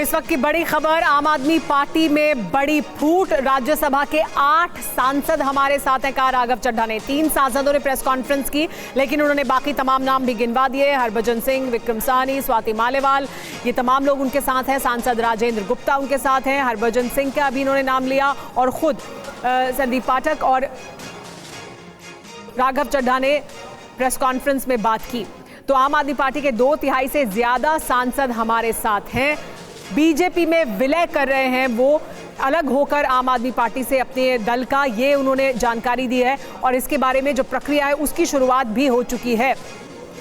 इस वक्त की बड़ी खबर, आम आदमी पार्टी में बड़ी फूट। राज्यसभा के 8 सांसद हमारे साथ हैं, कहा राघव चड्ढा ने। 3 सांसदों ने प्रेस कॉन्फ्रेंस की, लेकिन उन्होंने बाकी तमाम नाम भी गिनवा दिए। हरभजन सिंह, विक्रम साहनी, स्वाति मालेवाल, ये तमाम लोग उनके साथ हैं। सांसद राजेंद्र गुप्ता उनके साथ हैं। हरभजन सिंह का भी इन्होंने नाम लिया और खुद संदीप पाठक और राघव चड्ढा ने प्रेस कॉन्फ्रेंस में बात की। तो आम आदमी पार्टी के 2/3 से ज्यादा सांसद हमारे साथ हैं। बीजेपी में विलय कर रहे हैं वो, अलग होकर आम आदमी पार्टी से अपने दल का, ये उन्होंने जानकारी दी है। और इसके बारे में जो प्रक्रिया है उसकी शुरुआत भी हो चुकी है,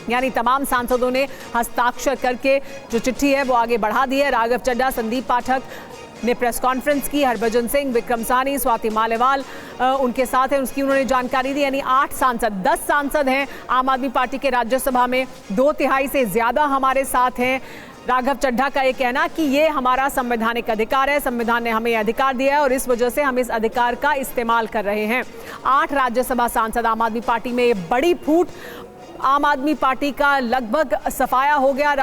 यानी तमाम सांसदों ने हस्ताक्षर करके जो चिट्ठी है वो आगे बढ़ा दी है। राघव चड्ढा, संदीप पाठक ने प्रेस कॉन्फ्रेंस की। हरभजन सिंह, विक्रम साहनी, स्वाति मालेवाल उनके साथ हैं, उसकी उन्होंने जानकारी दी। यानी 8 सांसद, 10 सांसद हैं आम आदमी पार्टी के राज्यसभा में। 2/3 से ज्यादा हमारे साथ हैं। राघव चड्ढा का ये कहना कि ये हमारा संवैधानिक अधिकार है, संविधान ने हमें अधिकार दिया है और इस वजह से हम इस अधिकार का इस्तेमाल कर रहे हैं। 8 राज्यसभा सांसद आम आदमी पार्टी में, ये बड़ी फूट। आम आदमी पार्टी का लगभग सफाया हो गया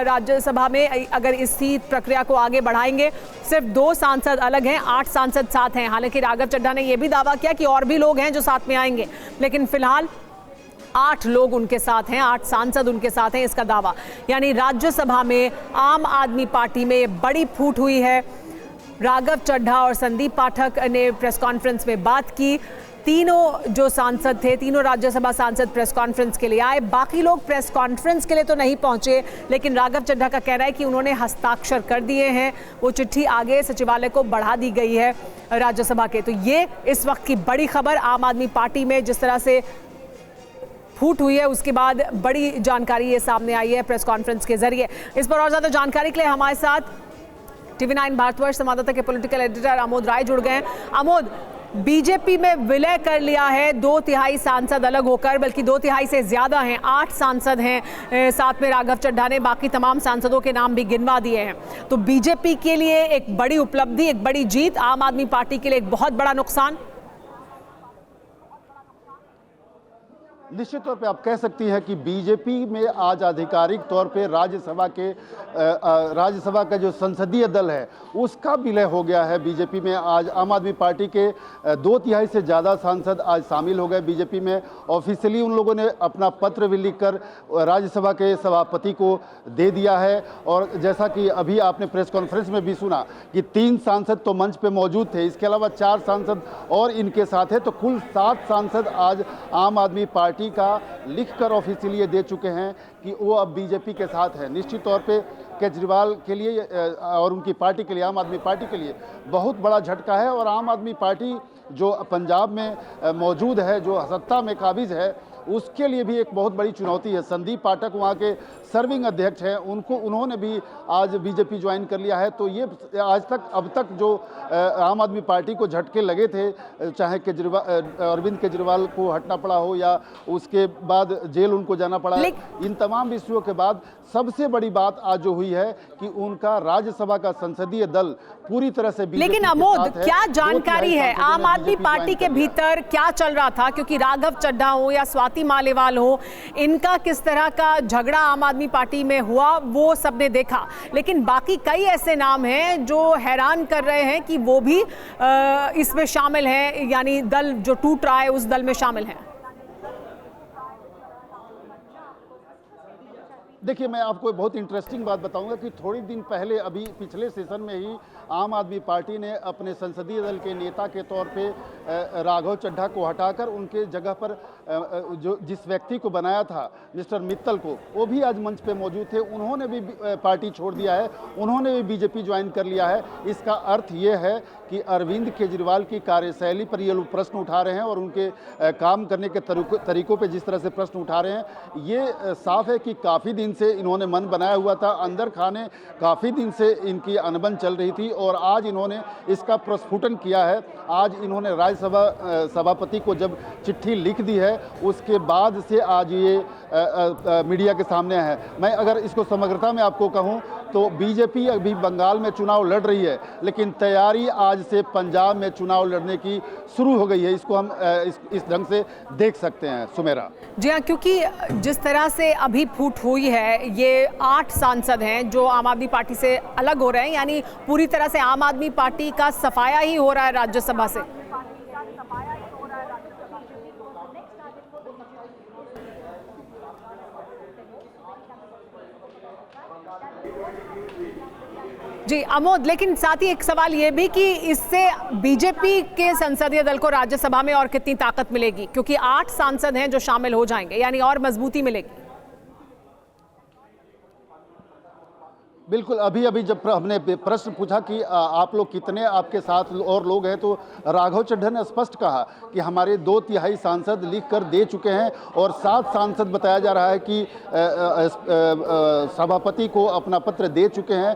राज्यसभा में। अगर इसी प्रक्रिया को आगे बढ़ाएंगे, सिर्फ 2 सांसद अलग हैं, 8 सांसद साथ हैं। हालांकि राघव चड्ढा ने यह भी दावा किया कि और भी लोग हैं जो साथ में आएंगे, लेकिन फिलहाल 8 लोग उनके साथ हैं, 8 सांसद उनके साथ हैं, इसका दावा। यानी राज्यसभा में आम आदमी पार्टी में बड़ी फूट हुई है। राघव चड्ढा और संदीप पाठक ने प्रेस कॉन्फ्रेंस में बात की। तीनों जो सांसद थे, तीनों राज्यसभा सांसद प्रेस कॉन्फ्रेंस के लिए आए। बाकी लोग प्रेस कॉन्फ्रेंस के लिए तो नहीं पहुंचे, लेकिन राघव चड्ढा का कहना है कि उन्होंने हस्ताक्षर कर दिए हैं। वो चिट्ठी आगे सचिवालय को बढ़ा दी गई है राज्यसभा के। तो ये इस वक्त की बड़ी खबर। आम आदमी पार्टी में जिस तरह से फूट हुई है, उसके बाद बड़ी जानकारी ये सामने आई है प्रेस कॉन्फ्रेंस के जरिए। इस पर और ज्यादा जानकारी के लिए हमारे साथ TV9 भारतवर्ष संवाददाता के पॉलिटिकल एडिटर आमोद राय जुड़ गए हैं। आमोद, बीजेपी में विलय कर लिया है 2/3 सांसद अलग होकर, बल्कि 2/3 से ज्यादा हैं, 8 सांसद हैं साथ में राघव चड्ढा ने। बाकी तमाम सांसदों के नाम भी गिनवा दिए हैं। तो बीजेपी के लिए एक बड़ी उपलब्धि, एक बड़ी जीत, आम आदमी पार्टी के लिए एक बहुत बड़ा नुकसान। निश्चित तौर पे आप कह सकती हैं कि बीजेपी में आज आधिकारिक तौर पे राज्यसभा का जो संसदीय दल है उसका विलय हो गया है। बीजेपी में आज आम आदमी पार्टी के 2/3 से ज़्यादा सांसद आज शामिल हो गए बीजेपी में। ऑफिशियली उन लोगों ने अपना पत्र भी लिखकर राज्यसभा के सभापति को दे दिया है। और जैसा कि अभी आपने प्रेस कॉन्फ्रेंस में भी सुना कि 3 सांसद तो मंच पे मौजूद थे, इसके अलावा 4 सांसद और इनके साथ है, तो कुल 7 सांसद आज आम आदमी पार्टी का लिखकर ऑफिशियली ये दे चुके हैं कि वो अब बीजेपी के साथ है। निश्चित तौर पे केजरीवाल के लिए और उनकी पार्टी के लिए, आम आदमी पार्टी के लिए बहुत बड़ा झटका है। और आम आदमी पार्टी जो पंजाब में मौजूद है, जो सत्ता में काबिज है, उसके लिए भी एक बहुत बड़ी चुनौती है। संदीप पाठक वहाँ के सर्विंग अध्यक्ष हैं, उन्होंने भी आज बीजेपी ज्वाइन कर लिया है। तो ये आज तक, अब तक जो आम आदमी पार्टी को झटके लगे थे, चाहे अरविंद केजरीवाल को हटना पड़ा हो या उसके बाद जेल उनको जाना पड़ा, इन तमाम विषयों के बाद सबसे बड़ी बात आज जो हुई है कि उनका राज्यसभा का संसदीय दल पूरी तरह से। लेकिन आमोद, क्या जानकारी है आम आदमी पार्टी के भीतर क्या चल रहा था? क्योंकि राघव चड्ढा हो या स्वाति मालेवाल हो, इनका किस तरह का झगड़ा आम आदमी पार्टी में हुआ वो सबने देखा, लेकिन बाकी कई ऐसे नाम हैं जो हैरान कर रहे हैं कि वो भी इसमें शामिल हैं, यानी दल जो टूट रहा है उस दल में शामिल हैं। देखिए, मैं आपको बहुत इंटरेस्टिंग बात बताऊंगा कि थोड़ी दिन पहले, अभी पिछले सेशन में ही आम आदमी पार्टी ने अपने संसदीय दल के नेता के तौर पे राघव चड्ढा को हटाकर उनके जगह पर जो जिस व्यक्ति को बनाया था, मिस्टर मित्तल को, वो भी आज मंच पे मौजूद थे। उन्होंने भी पार्टी छोड़ दिया है, उन्होंने भी बीजेपी ज्वाइन कर लिया है। इसका अर्थ ये है कि अरविंद केजरीवाल की कार्यशैली पर ये लोग प्रश्न उठा रहे हैं और उनके काम करने के तरीकों पे जिस तरह से प्रश्न उठा रहे हैं, ये साफ है कि काफ़ी दिन से इन्होंने मन बनाया हुआ था, अंदर खाने काफ़ी दिन से इनकी अनबन चल रही थी और आज इन्होंने इसका प्रस्फुटन किया है। आज इन्होंने राज्यसभा सभापति को जब चिट्ठी लिख दी है उसके बाद से आज ये मीडिया के सामने है। मैं अगर इसको समग्रता में आपको कहूं तो बीजेपी अभी बंगाल में चुनाव लड़ रही है, लेकिन तैयारी आज से पंजाब में चुनाव लड़ने की शुरू हो गई है। इसको हम इस ढंग से देख सकते हैं सुमेरा। जी हाँ, क्योंकि जिस तरह से अभी फूट हुई है, ये 8 सांसद हैं जो आम आदमी पार्टी से अलग हो रहे हैं, यानी पूरी तरह से आम आदमी पार्टी का सफाया ही हो रहा है राज्यसभा से। जी अमोद, लेकिन साथ ही एक सवाल ये भी कि इससे बीजेपी के संसदीय दल को राज्यसभा में और कितनी ताकत मिलेगी, क्योंकि 8 सांसद हैं जो शामिल हो जाएंगे, यानी और मजबूती मिलेगी। बिल्कुल, अभी जब हमने प्रश्न पूछा कि आप लोग कितने, आपके साथ और लोग हैं, तो राघव चड्ढा ने स्पष्ट कहा कि हमारे 2/3 सांसद लिख कर दे चुके हैं और 7 सांसद बताया जा रहा है कि सभापति को अपना पत्र दे चुके हैं,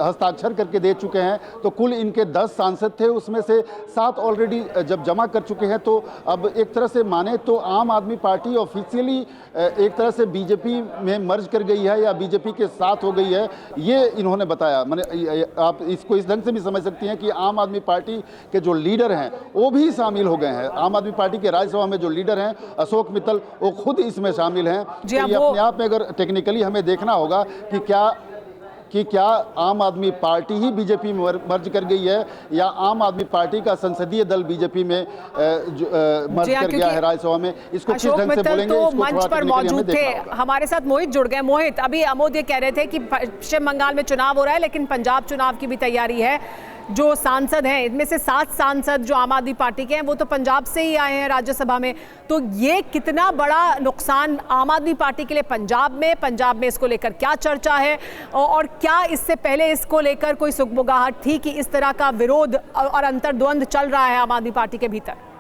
हस्ताक्षर करके दे चुके हैं। तो कुल इनके 10 सांसद थे, उसमें से 7 ऑलरेडी जब जमा कर चुके हैं, तो अब एक तरह से माने तो आम आदमी पार्टी ऑफिशियली एक तरह से बीजेपी में मर्ज कर गई है या बीजेपी के साथ हो गई है, ये इन्होंने बताया। मैंने आप इसको इस ढंग से भी समझ सकती हैं कि आम आदमी पार्टी के जो लीडर हैं वो भी शामिल हो गए हैं। आम आदमी पार्टी के राज्यसभा में जो लीडर हैं अशोक मित्तल, वो खुद इसमें शामिल हैं। तो ये अपने आप में अगर टेक्निकली हमें देखना होगा कि क्या आम आदमी पार्टी ही बीजेपी में मर्ज कर गई है या आम आदमी पार्टी का संसदीय दल बीजेपी में मर्ज कर गया है राज्यसभा में। इसको किस ढंग से बोलेंगे, तो मंच पर मौजूद थे, हमारे साथ मोहित जुड़ गए। मोहित, अभी अमोद ये कह रहे थे कि पश्चिम बंगाल में चुनाव हो रहा है, लेकिन पंजाब चुनाव की भी तैयारी है। जो सांसद हैं, इनमें से 7 सांसद जो आम आदमी पार्टी के हैं, वो तो पंजाब से ही आए हैं राज्यसभा में। तो ये कितना बड़ा नुकसान आम आदमी पार्टी के लिए पंजाब में इसको लेकर क्या चर्चा है, और क्या इससे पहले इसको लेकर कोई सुगबुगाहट थी कि इस तरह का विरोध और अंतर्द्वंद चल रहा है आम आदमी पार्टी के भीतर?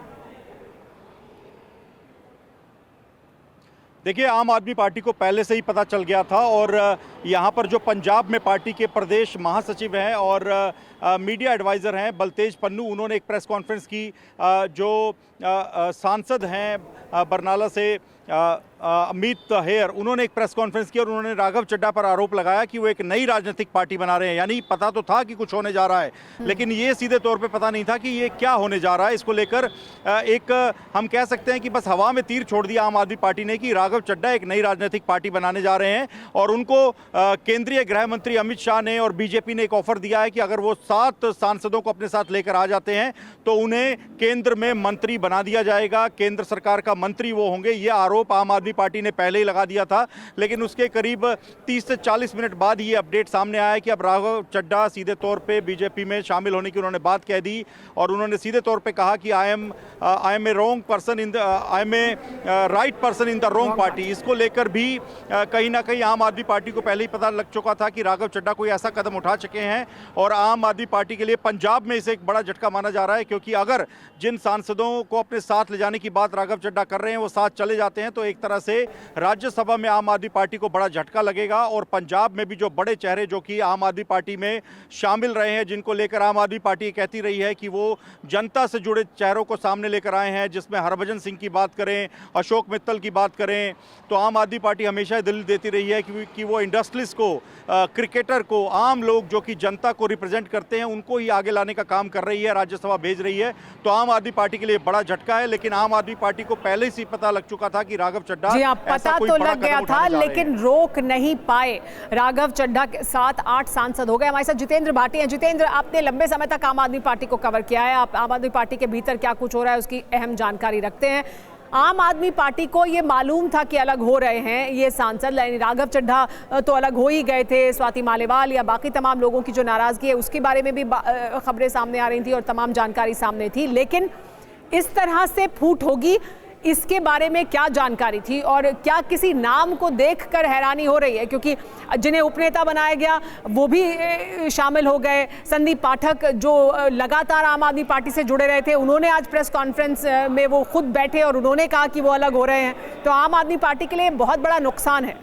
देखिए, आम आदमी पार्टी को पहले से ही पता चल गया था और यहाँ पर जो पंजाब में पार्टी के प्रदेश महासचिव हैं और मीडिया एडवाइज़र हैं बलतेज पन्नू, उन्होंने एक प्रेस कॉन्फ्रेंस की। जो सांसद हैं बरनाला से अमित हेयर, उन्होंने एक प्रेस कॉन्फ्रेंस की और उन्होंने राघव चड्ढा पर आरोप लगाया कि वो एक नई राजनीतिक पार्टी बना रहे हैं। यानी पता तो था कि कुछ होने जा रहा है, लेकिन ये सीधे तौर पे पता नहीं था कि ये क्या होने जा रहा है। इसको लेकर एक हम कह सकते हैं कि बस हवा में तीर छोड़ दिया आम आदमी पार्टी ने कि राघव चड्ढा एक नई राजनीतिक पार्टी बनाने जा रहे हैं और उनको केंद्रीय गृह मंत्री अमित शाह ने और बीजेपी ने एक ऑफर दिया है कि अगर वो 7 सांसदों को अपने साथ लेकर आ जाते हैं तो उन्हें केंद्र में मंत्री बना दिया जाएगा, केंद्र सरकार का मंत्री वो होंगे। ये आरोप आम आदमी पार्टी ने पहले ही लगा दिया था, लेकिन उसके करीब 30 से 40 मिनट बाद ये अपडेट सामने आया कि अब राघव चड्ढा सीधे तौर पे बीजेपी में शामिल होने की उन्होंने बात कह दी और उन्होंने सीधे तौर पे कहा कि I am a right person in the wrong party. इसको लेकर भी कहीं ना कहीं आम आदमी पार्टी को पहले ही पता लग चुका था कि राघव चड्ढा कोई ऐसा कदम उठा चुके हैं और आम आदमी पार्टी के लिए पंजाब में इसे एक बड़ा झटका माना जा रहा है, क्योंकि अगर जिन सांसदों को अपने साथ ले जाने की बात राघव चड्ढा कर रहे हैं वो साथ चले जाते हैं तो एक तरह से राज्यसभा में आम आदमी पार्टी को बड़ा झटका लगेगा और पंजाब में भी जो बड़े चेहरे जो कि आम आदमी पार्टी में शामिल रहे हैं, जिनको लेकर आम आदमी पार्टी कहती रही है कि वो जनता से जुड़े चेहरों को सामने लेकर आए हैं, जिसमें हरभजन सिंह की बात करें, अशोक मित्तल की बात करें, तो आम आदमी पार्टी हमेशा दलील देती रही है कि वो इंडस्ट्रियलिस्ट को, क्रिकेटर को, आम लोग जो कि जनता को रिप्रेजेंट करते हैं उनको ही आगे लाने का काम कर रही है, राज्यसभा भेज रही है। तो आम आदमी पार्टी के लिए बड़ा झटका है, लेकिन आम आदमी पार्टी को पहले से पता लग चुका था कि राघव चड्ढा पता तो लग गया था, लेकिन रोक नहीं पाए। राघव चड्ढा के साथ 8 सांसद हो गए। हमारे साथ जितेंद्र भाटी हैं। जितेंद्र, आपने लंबे समय तक आम आदमी पार्टी को कवर किया है, आप आम आदमी पार्टी के भीतर क्या कुछ हो रहा है उसकी अहम जानकारी रखते हैं। आम आदमी पार्टी को ये मालूम था कि अलग हो रहे हैं ये सांसद, राघव चड्ढा तो अलग हो ही गए थे, स्वाति मालेवाल या बाकी तमाम लोगों की जो नाराजगी है उसके बारे में भी खबरें सामने आ रही थी और तमाम जानकारी सामने थी, लेकिन इस तरह से फूट होगी इसके बारे में क्या जानकारी थी और क्या किसी नाम को देखकर हैरानी हो रही है? क्योंकि जिन्हें उपनेता बनाया गया वो भी शामिल हो गए। संदीप पाठक जो लगातार आम आदमी पार्टी से जुड़े रहे थे, उन्होंने आज प्रेस कॉन्फ्रेंस में वो खुद बैठे और उन्होंने कहा कि वो अलग हो रहे हैं। तो आम आदमी पार्टी के लिए बहुत बड़ा नुकसान है।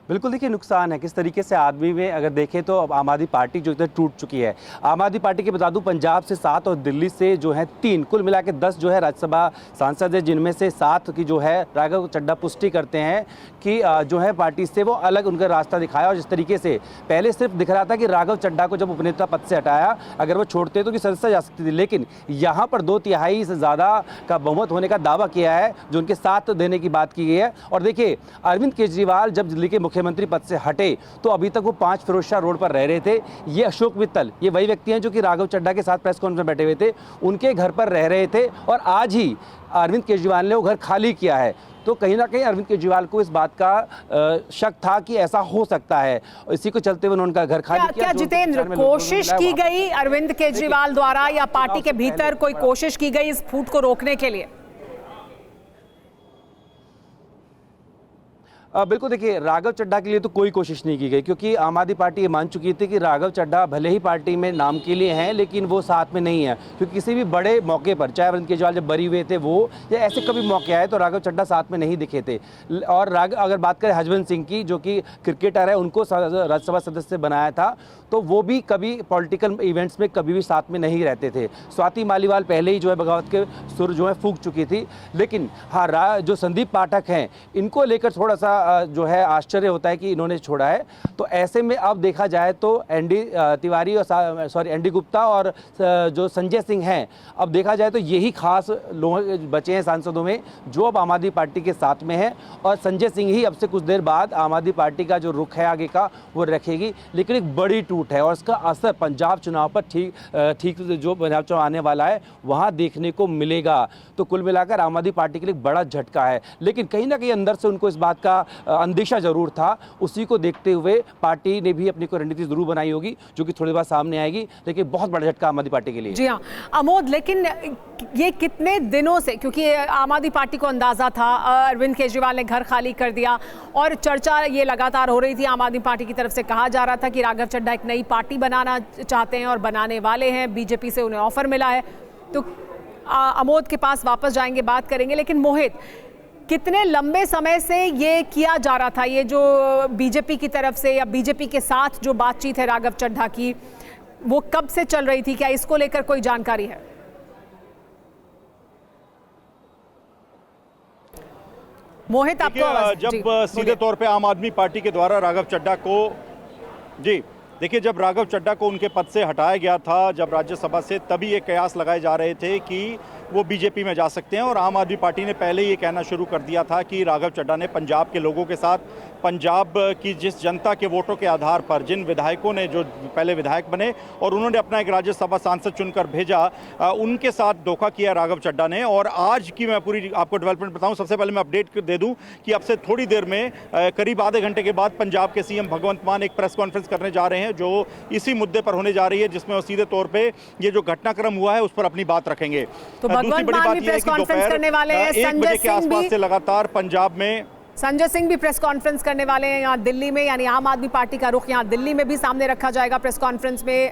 बिल्कुल, देखिए नुकसान है किस तरीके से आदमी में अगर देखें तो अब आम आदमी पार्टी जो इधर टूट चुकी है। आम आदमी पार्टी के बता दूं पंजाब से 7 और दिल्ली से जो है 3, कुल मिला के 10 जो है राज्यसभा सांसद है, जिनमें से 7 की जो है राघव चड्ढा पुष्टि करते हैं कि जो है पार्टी से वो अलग उनका रास्ता दिखाया। और जिस तरीके से पहले सिर्फ दिख रहा था कि राघव चड्ढा को जब उपनेता पद से हटाया अगर वो छोड़ते तो कि सदस्य जा सकती थी, लेकिन यहाँ पर 2/3 से ज़्यादा का बहुमत होने का दावा किया है जो उनके साथ देने की बात की गई है। और देखिए अरविंद केजरीवाल जब दिल्ली के मुख्यमंत्री पद से हटे तो अभी तक वो 5 फिरोजशाह रोड पर रह रहे थे। ये अशोक मित्तल, ये वही व्यक्ति हैं जो कि राघव चड्ढा के साथ प्रेस कॉन्फ्रेंस में बैठे हुए थे, उनके घर पर रह रहे थे और आज ही अरविंद केजरीवाल ने वो घर खाली किया है। तो कहीं ना कहीं अरविंद केजरीवाल को इस बात का शक था कि ऐसा हो सकता है, इसी को चलते हुए उनका घर खाली किया। क्या जितेंद्र कोशिश की गई अरविंद केजरीवाल द्वारा या पार्टी के भीतर कोई कोशिश की गई इस फूट को रोकने के लिए? बिल्कुल, देखिए राघव चड्ढा के लिए तो कोई कोशिश नहीं की गई क्योंकि आम आदमी पार्टी ये मान चुकी थी कि राघव चड्ढा भले ही पार्टी में नाम के लिए हैं लेकिन वो साथ में नहीं है, क्योंकि किसी भी बड़े मौके पर चाहे अरविंद केजरीवाल जब बरी हुए थे वो या ऐसे कभी मौके आए तो राघव चड्ढा साथ में नहीं दिखे थे। और अगर बात करें हरवंश सिंह की जो कि क्रिकेटर है, उनको राज्यसभा सदस्य बनाया था तो वो भी कभी पॉलिटिकल इवेंट्स में कभी भी साथ में नहीं रहते थे। स्वाति मालीवाल पहले ही जो है बगावत के सुर जो है फूंक चुकी थी। लेकिन हाँ, जो संदीप पाठक हैं इनको लेकर थोड़ा सा जो है आश्चर्य होता है कि इन्होंने छोड़ा है। तो ऐसे में अब देखा जाए तो एनडी तिवारी और एनडी गुप्ता और जो संजय सिंह हैं, अब देखा जाए तो यही खास लोग बचे हैं सांसदों में जो अब आम आदमी पार्टी के साथ में है। और संजय सिंह ही अब से कुछ देर बाद आम आदमी पार्टी का जो रुख है आगे का वो रखेगी। लेकिन एक बड़ी टूट है और इसका असर पंजाब चुनाव पर ठीक जो पंजाब चुनाव आने वाला है वहाँ देखने को मिलेगा। तो कुल मिलाकर आम आदमी पार्टी के लिए बड़ा झटका है, लेकिन कहीं ना कहीं अंदर से उनको इस बात का अंदेशा जरूर था। उसी को देखते हुए पार्टी ने भी अपनी कोई रणनीति जरूर बनाई होगी जो कि थोड़ी बार सामने आएगी, लेकिन बहुत बड़ा झटका आम आदमी पार्टी के लिए। जी हाँ अमोद, लेकिन ये कितने दिनों से, क्योंकि आम आदमी पार्टी को अंदाजा था अरविंद केजरीवाल ने घर खाली कर दिया और चर्चा ये लगातार हो रही थी, आम आदमी पार्टी की तरफ से कहा जा रहा था कि राघव चड्ढा एक नई पार्टी बनाना चाहते हैं और बनाने वाले हैं, बीजेपी से उन्हें ऑफर मिला है। तो अमोद के पास वापस जाएंगे, बात करेंगे, लेकिन मोहित कितने लंबे समय से ये किया जा रहा था, ये जो बीजेपी की तरफ से या बीजेपी के साथ जो बातचीत है राघव चड्ढा की, वो कब से चल रही थी? क्या इसको लेकर कोई जानकारी है? मोहित आपको जब सीधे तौर पे आम आदमी पार्टी के द्वारा राघव चड्ढा को देखिए जब राघव चड्ढा को उनके पद से हटाया गया था जब राज्यसभा से, तभी ये कयास लगाए जा रहे थे कि वो बीजेपी में जा सकते हैं। और आम आदमी पार्टी ने पहले ये कहना शुरू कर दिया था कि राघव चड्ढा ने पंजाब के लोगों के साथ, पंजाब की जिस जनता के वोटों के आधार पर जिन विधायकों ने जो पहले विधायक बने और उन्होंने अपना एक राज्यसभा सांसद चुनकर भेजा, उनके साथ धोखा किया राघव चड्ढा ने। और आज की मैं पूरी आपको डेवलपमेंट बताऊं, सबसे पहले मैं अपडेट दे दूं कि अब से थोड़ी देर में करीब आधे घंटे के बाद पंजाब के सीएम भगवंत मान एक प्रेस कॉन्फ्रेंस करने जा रहे हैं जो इसी मुद्दे पर होने जा रही है, जिसमें वो सीधे तौर पे ये जो घटनाक्रम हुआ है उस पर अपनी बात रखेंगे। तो दूसरी बड़ी बात यह है कि दोपहर 1 बजे के आसपास से लगातार पंजाब में संजय सिंह भी प्रेस कॉन्फ्रेंस करने वाले हैं यहाँ दिल्ली में, यानी आम आदमी पार्टी का रुख यहाँ दिल्ली में भी सामने रखा जाएगा प्रेस कॉन्फ्रेंस में।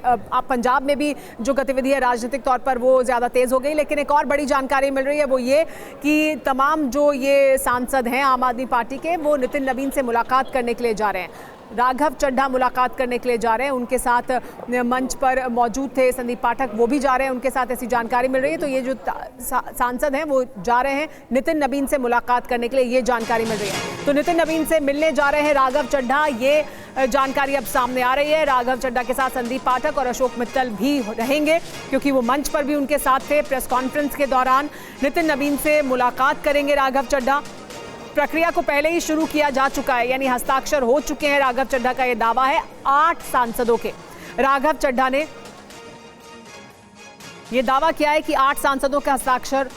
पंजाब में भी जो गतिविधि है राजनीतिक तौर पर वो ज़्यादा तेज़ हो गई, लेकिन एक और बड़ी जानकारी मिल रही है वो ये कि तमाम जो ये सांसद हैं आम आदमी पार्टी के, वो नितिन नवीन से मुलाकात करने के लिए जा रहे हैं। राघव चड्ढा मुलाकात करने के लिए जा रहे हैं, उनके साथ मंच पर मौजूद थे संदीप पाठक, वो भी जा रहे हैं, उनके साथ ऐसी जानकारी मिल रही है। तो ये जो सांसद हैं वो जा रहे हैं नितिन नवीन से मुलाकात करने के लिए, ये जानकारी मिल रही है। तो नितिन नवीन से मिलने जा रहे हैं राघव चड्ढा, ये जानकारी अब सामने आ रही है। राघव चड्ढा के साथ संदीप पाठक और अशोक मित्तल भी रहेंगे क्योंकि वो मंच पर भी उनके साथ थे। प्रेस कॉन्फ्रेंस के दौरान नितिन नवीन से मुलाकात करेंगे राघव चड्ढा। प्रक्रिया को पहले ही शुरू किया जा चुका है, यानी हस्ताक्षर हो चुके हैं। राघव चड्ढा का यह दावा है 8 सांसदों के। राघव चड्ढा ने यह दावा किया है कि 8 सांसदों के हस्ताक्षर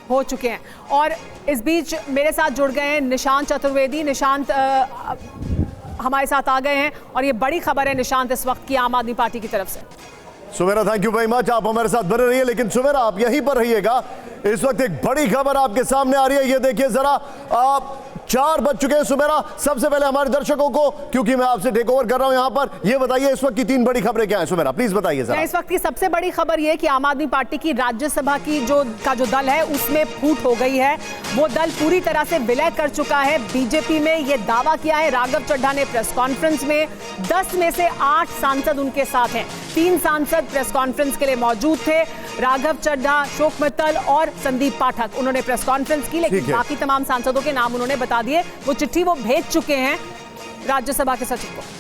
हो चुके हैं। और इस बीच मेरे साथ जुड़ गए हैं निशांत चतुर्वेदी। निशांत हमारे साथ आ गए हैं और ये बड़ी खबर है निशांत इस वक्त की आम आदमी पार्टी की तरफ से। Sumera, thank you very much, आप हमारे साथ बने रहिए। लेकिन सुमेरा, आप यहीं पर रहिएगा, इस वक्त एक बड़ी खबर आपके सामने आ रही है। ये देखिए जरा, 4 बज चुके हैं सुमेरा। सबसे पहले हमारे दर्शकों को, क्योंकि मैं आपसे टेक ओवर कर रहा हूं यहां पर, ये बताइए इस वक्त की 3 बड़ी खबरें क्या है सुमेरा, प्लीज बताइए जरा। इस वक्त की सबसे बड़ी खबर यह कि आम आदमी पार्टी की राज्यसभा की जो दल है उसमें फूट हो गई है। वो दल पूरी तरह से विलय कर चुका है। बीजेपी में यह दावा किया है राघव चड्ढा ने प्रेस कॉन्फ्रेंस में। 10 में से 8 सांसद उनके साथ हैं। 3 सांसद प्रेस कॉन्फ्रेंस के लिए मौजूद थे, राघव चड्ढा, अशोक मित्तल और संदीप पाठक। उन्होंने प्रेस कॉन्फ्रेंस की, लेकिन बाकी तमाम सांसदों के नाम उन्होंने बता दिए। वो चिट्ठी वो भेज चुके हैं राज्यसभा के सचिव को।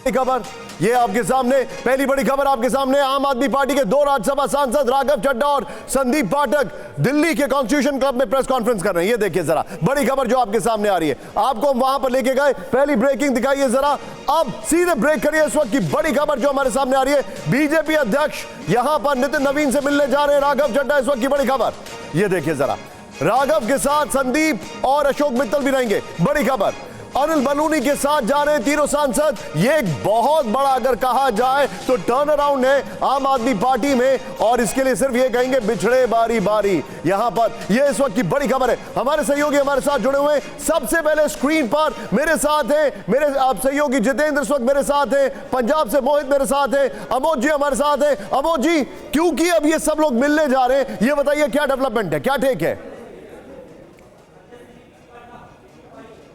खबर ये आपके सामने, पहली बड़ी खबर आपके सामने, आम आदमी पार्टी के 2 राज्यसभा सांसद राघव चड्ढा और संदीप पाठक दिल्ली के कॉन्स्टिट्यूशन क्लब में प्रेस कॉन्फ्रेंस कर रहे हैं। ये देखिए जरा बड़ी खबर जो आपके सामने आ रही है, आपको हम वहां पर लेके गए, पहली ब्रेकिंग दिखाइए जरा। अब सीधे ब्रेक करिए इस वक्त की बड़ी खबर जो हमारे सामने आ रही है। बीजेपी अध्यक्ष यहां पर नितिन नवीन से मिलने जा रहे हैं राघव चड्ढा, इस वक्त की बड़ी खबर ये देखिए जरा। राघव के साथ संदीप और अशोक मित्तल भी रहेंगे। बड़ी खबर, अनिल बलूनी के साथ जा रहे हैं तीनों सांसद। ये एक बहुत बड़ा अगर कहा जाए तो टर्न अराउंड है आम आदमी पार्टी में, और इसके लिए सिर्फ ये कहेंगे बिछड़े बारी बारी। यहां पर ये इस वक्त की बड़ी खबर है। हमारे सहयोगी हमारे साथ जुड़े हुए हैं। सबसे पहले स्क्रीन पर मेरे साथ हैं मेरे आप सहयोगी जितेंद्र इस वक्त मेरे साथ हैं, पंजाब से मोहित मेरे साथ हैं, अमोद जी हमारे साथ हैं। अमोद जी, क्योंकि अब ये सब लोग मिलने जा रहे हैं, ये बताइए क्या डेवलपमेंट है, क्या टेक है?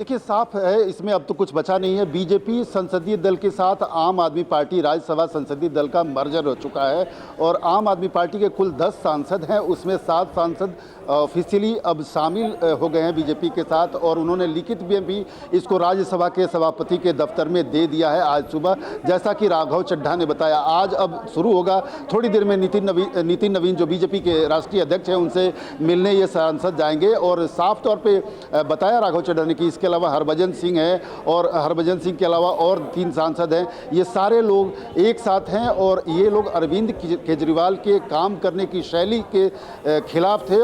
देखिए साफ है, इसमें अब तो कुछ बचा नहीं है। बीजेपी संसदीय दल के साथ आम आदमी पार्टी राज्यसभा संसदीय दल का मर्जर हो चुका है, और आम आदमी पार्टी के कुल 10 सांसद हैं, उसमें 7 सांसद ऑफिशियली अब शामिल हो गए हैं बीजेपी के साथ, और उन्होंने लिखित में भी इसको राज्यसभा के सभापति के दफ्तर में दे दिया है आज सुबह। जैसा कि राघव चड्ढा ने बताया, आज अब शुरू होगा, थोड़ी देर में नितिन नवीन जो बीजेपी के राष्ट्रीय अध्यक्ष हैं उनसे मिलने ये सांसद जाएंगे। और साफ तौर पर बताया राघव चड्ढा ने कि इसके अलावा हरभजन सिंह है, और हरभजन सिंह के अलावा और 3 सांसद हैं। ये सारे लोग एक साथ हैं, और ये लोग अरविंद केजरीवाल के काम करने की शैली के खिलाफ थे।